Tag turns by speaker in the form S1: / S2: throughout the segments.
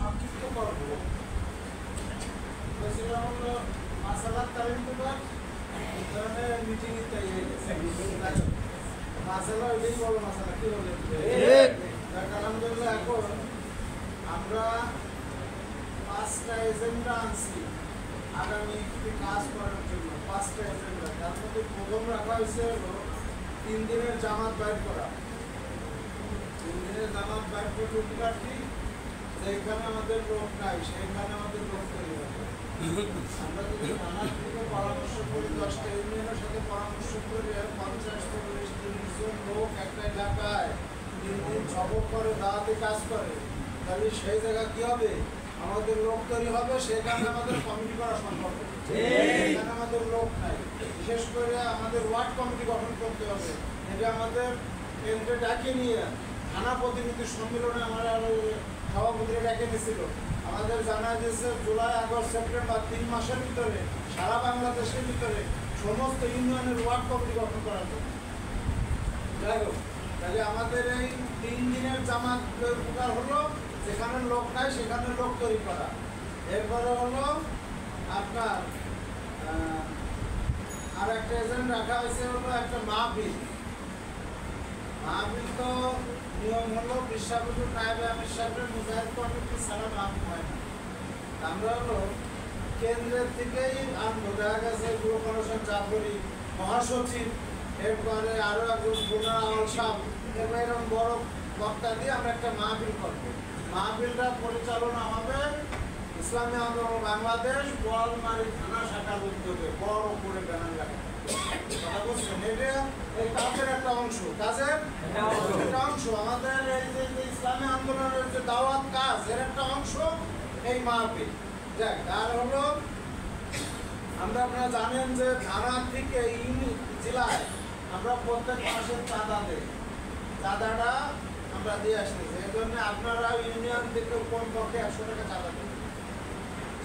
S1: সংক্ষিপ্ত করব বলছিলাম হলো মাসালাত তালিম করার ধরনের মিটিং ইত্যাদি হয়ে গেছে মাসালা ওইটাই বড় মাসালা কি বলে আলহামদুলিল্লাহ এখন আমরা 5টা এজেন্ডা আনছি আগামী কাজ করার জন্য 5টা এজেন্ডা তার মধ্যে প্রথম রাখা হয়েছে 3 দিনের জামাত বাইর করা 3 দিনের জামাত বাইর করে উদ্ঘাটি যেখানে আমাদের লোক নাই সেখানে আমাদের লোক তৈরি হবে আমরা যদি থানার থেকে পরামর্শ করি 10টা ইউনিয়নের সাথে পরামর্শ করি 50-40-30 জন লোক একটা এলাকায় 3 দিন সবক করে দাওয়াতে কাজ করে তাহলে সেই জায়গা কি হবে আমাদের লোক তৈরি হবে সেখানে আমাদের কমিটি করা সম্ভব সেখানে আমাদের লোক নাই বিশেষ করে আমাদের ওয়ার্ড কমিটি গঠন করতে হবে এটা আমাদের কেন্দ্রে ডাকে নিয়ে থানা প্রতিনিধি সম্মেলনে আমরা সভাপতিরা ডেকে নিয়েছিল আমাদের জানা গেছে জুলাই আগস্ট সেপ্টেম্বর 3 মাসের ভিতরে সারা বাংলাদেশের ভিতরে সমস্ত ইউনিয়নের ওয়ার্ড কমিটি গঠন করা হবে যাই হোক তাহলে আমাদের এই 3 দিনের জামাত উপকার হলো যেখানে লোক নাই সেখানে লোক তৈরি করা এরপরে হলো আপনার আর একটা এজেন্ট রাখা হয়েছে হলো একটা মাহফিল তো নিয়ম হলো বিশ্বাবুজুর নায়েবে আমির সাহেবের মুজাহিদ কমিটি ছাড়া মাহফিল হয় না আমরা হলো কেন্দ্রের থেকেই আনবো দেখা গেছে গুরু কমিশন জাফরি মহাসচিব এরপরে আরো একজন বোনার আওয়াল সাহেব এরকম বড় বক্তা দিয়ে আমরা একটা মাহফিল করবো মাহফিলটা পরিচালনা হবে ইসলামী আন্দোলন বাংলাদেশ বোয়ালমারী থানা শাখার উদ্যোগে বড় করে ব্যানার লাগা কথা বলছেন এটা এই কাজের একটা অংশ কাজের একটা অংশ আমাদের এই যে ইসলামী আন্দোলনের যে দাওয়াত কাজ এর একটা অংশ এই মাহফিল যাক আর হলো আমরা আপনারা জানেন যে থানা থেকে জেলায় আমরা প্রত্যেক মাসের চাঁদা দেই চাঁদাটা আমরা দিয়ে আসতেছি এই জন্য আপনারা ইউনিয়ন থেকে কোন পক্ষে 100 টাকা চাঁদা দেবেন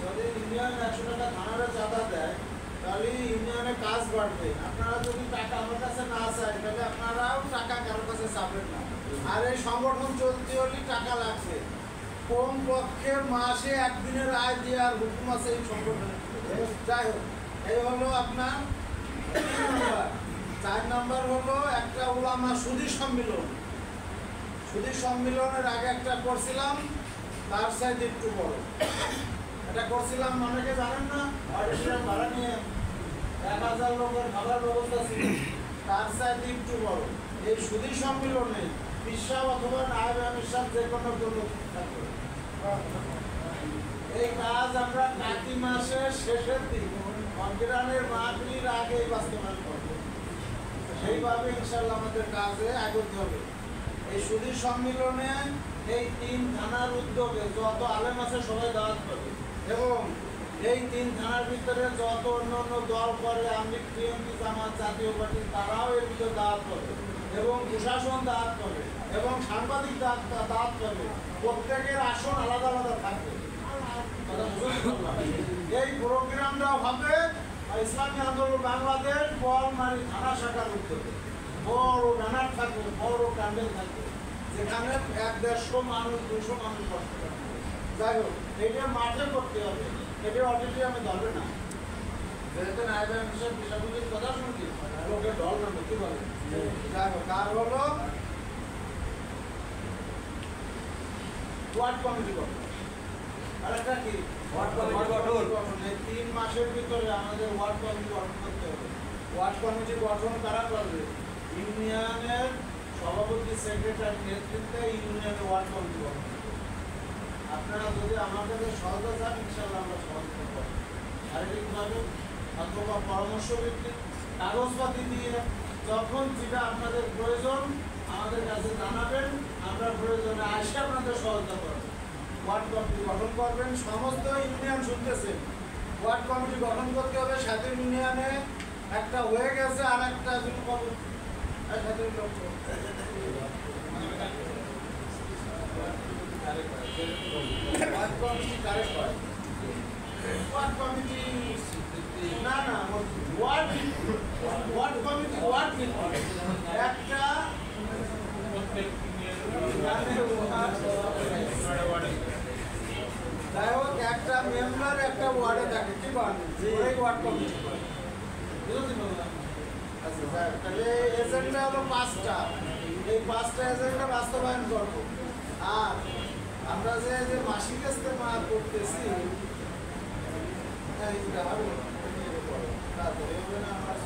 S1: যদি ইউনিয়ন 100 টাকা থানারে চাঁদা দেয় তাহলে ইউনিয়নে কাজ বাড়বে আপনারা যদি টাকা আমার কাছে না চাই তাহলে আপনারাও টাকা কারোর কাছে চাবেন না আর এই সংগঠন চলতে হলে টাকা লাগবে কোন পক্ষে মাসে একদিনের আয় দেওয়ার হুকুম আছে এই সংগঠনে যাই হোক এই হলো আপনার 4 নম্বর হলো একটা উলামা সুধী সম্মেলন সুধী সম্মেলনের আগে একটা করছিলাম তার সাইড একটু বড় এটা করছিলাম অনেকে জানেন না অডিটোরিয়াম ভাড়া নিয়ে 1000 লোকের খাবার ব্যবস্থা ছিল তার সাইড একটু বড় এই সুধী সম্মেলনে বিশ্বাস অথবা নায়েবে আমির সাহেব যে কোনো জন্য থাকবে এই কাজ আমরা কাতি মাসের শেষের দিন অগ্রাণের মাহফিলের আগে বাস্তবায়ন করব সেইভাবে ইনশাআল্লাহ আমাদের কাজে এগোতে হবে এই সুধী সম্মেলনে এই 3 থানার উদ্যোগে যত আলেম আছে সবাই দাওয়াত করবে এবং এই 3 থানার ভিতরে যত অন্যান্য দল করে আমি বিএনপি জামাত জাতীয় পার্টি তারাও এর ভিতরে দাওয়াত করবে এবং প্রশাসন দাওয়াত করবে এবং সাংবাদিক দাওয়াত করবে প্রত্যেকের আসন আলাদা আলাদা থাকবে এই প্রোগ্রামটা হবে ইসলামী আন্দোলন বাংলাদেশ বোয়ালমারী থানা শাখার উদ্যোগে বড় ব্যানার থাকবে বড় ক্যান্ডেল থাকবে যেখানে 150 মানুষ 200 মানুষ বসতে পারবে যাই হোক এটা মাঠে করতে হবে এটা অডিটোরিয়ামে ধরবে না যেহেতু নায়েবে আমির সাহেব বিষয়গুলির কথা শুনছি লোকের ঢল নামবে কি বলে যাই হোক আর হলো ওয়ার্ড কমিটি গঠন আর একটা কি ওয়ার্ড কমিটি গঠন এই 3 মাসের ভিতরে আমাদের ওয়ার্ড কমিটি গঠন করতে হবে ওয়ার্ড কমিটি গঠন কারা করবে ইউনিয়নের সভাপতি সেক্রেটারি নেতৃত্বে ইউনিয়নের ওয়ার্ড কমিটি গঠন আপনারা যদি আমার কাছে সহযোগিতা চান ইনশাআল্লাহ আমরা সহযোগিতা করব শারীরিকভাবে অথবা পরামর্শ ভিত্তিক কাগজপাতি দিয়ে যখন যেটা আপনাদের প্রয়োজন আমাদের কাছে জানাবেন আমরা প্রয়োজনে আসে আপনাদের সহযোগিতা করব ওয়ার্ড কমিটি গঠন করবেন সমস্ত ইউনিয়ন শুনতেছেন ওয়ার্ড কমিটি গঠন করতে হবে সাথে ইউনিয়নে একটা হয়ে গেছে আর একটা সাথে লোক ওয়ার্ড কমিটি কারেক্ট হয় ওয়ার্ড কমিটি না না ওয়ার্ড কমিটি ওয়ার্ড একটা একটা ওয়ার্ডে থাকে কি পারেন ওই ওয়ার্ড কমিটি করে বুঝতে পারলাম আচ্ছা স্যার তাহলে এজেন্ডা হলো 5টা এই 5টা এজেন্ডা বাস্তবায়ন করব আর আমরা যে যে মাসিক ইস্তেমা করতেছি এইটা হবে তারপরে হবে না আমার